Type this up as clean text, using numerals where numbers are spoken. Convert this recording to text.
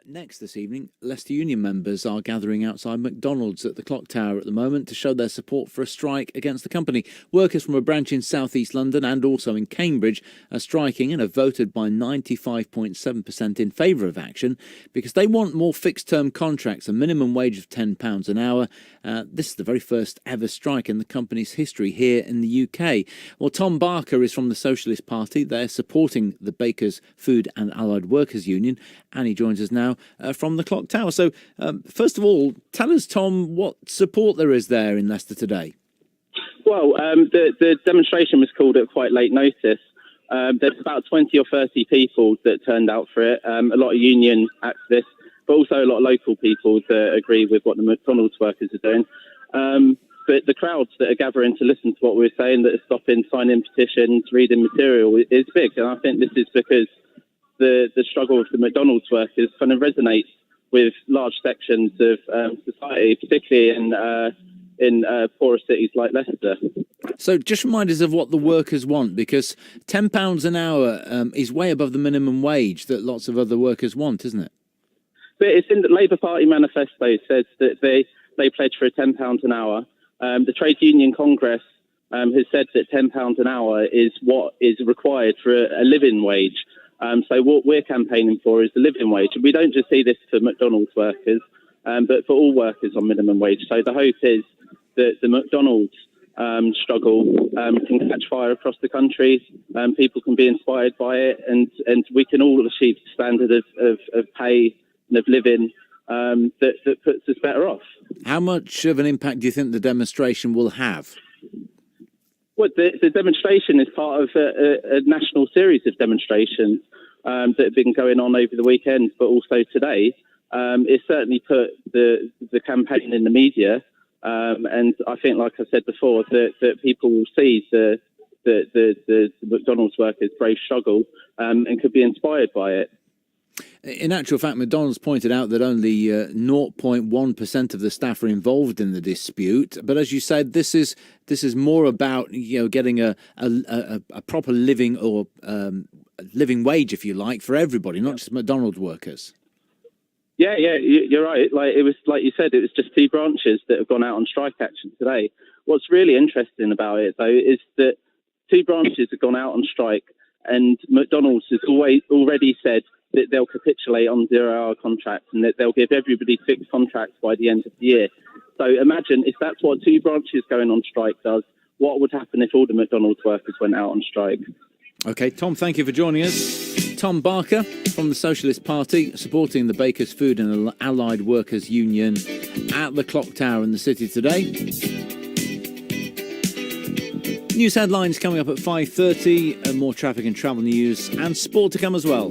Next this evening, Leicester Union members are gathering outside McDonald's at the Clock Tower at the moment to show their support for a strike against the company. Workers from a branch in South East London and also in Cambridge are striking and have voted by 95.7% in favour of action because they want more fixed-term contracts, a minimum wage of £10 an hour. This is the very first ever strike in the company's history here in the UK. Well, Tom Barker is from the Socialist Party. They're supporting the Bakers, Food and Allied Workers Union, and he joins us now from the Clock Tower. So, first of all, tell us, Tom, what support there is there in Leicester today. Well, the demonstration was called at quite late notice. There's about 20 or 30 people that turned out for it, a lot of union activists, but also a lot of local people that agree with what the McDonald's workers are doing. But the crowds that are gathering to listen to what we're saying, that are stopping, signing petitions, reading material, is big. And I think this is because the struggle of the McDonald's workers kind of resonates with large sections of society, particularly in poorer cities like Leicester. So just remind us of what the workers want, because £10 an hour is way above the minimum wage that lots of other workers want, isn't it? But it's in the Labour Party manifesto. Says that they pledge for £10 an hour. The Trade Union Congress has said that £10 an hour is what is required for a living wage. So what we're campaigning for is the living wage. And we don't just see this for McDonald's workers, but for all workers on minimum wage. So the hope is that the McDonald's struggle can catch fire across the country. People can be inspired by it, and we can all achieve the standard of pay and of living that puts us better off. How much of an impact do you think the demonstration will have? Well, the demonstration is part of a national series of demonstrations that have been going on over the weekend, but also today. It's certainly put the campaign in the media, and I think, like I said before, that people will see the McDonald's workers' brave struggle and could be inspired by it. In actual fact, McDonald's pointed out that only 0.1% of the staff are involved in the dispute. But as you said, this is more about getting a proper living or living wage, if you like, for everybody, not just McDonald's workers. Yeah, you're right. Like you said, it was just two branches that have gone out on strike action today. What's really interesting about it, though, is that two branches have gone out on strike, and McDonald's has already said that they'll capitulate on 0-hour contracts and that they'll give everybody fixed contracts by the end of the year. So imagine if that's what two branches going on strike does, what would happen if all the McDonald's workers went out on strike? OK, Tom, thank you for joining us. Tom Barker from the Socialist Party, supporting the Bakers, Food and Allied Workers Union at the Clock Tower in the city today. News headlines coming up at 5:30, more traffic and travel news and sport to come as well.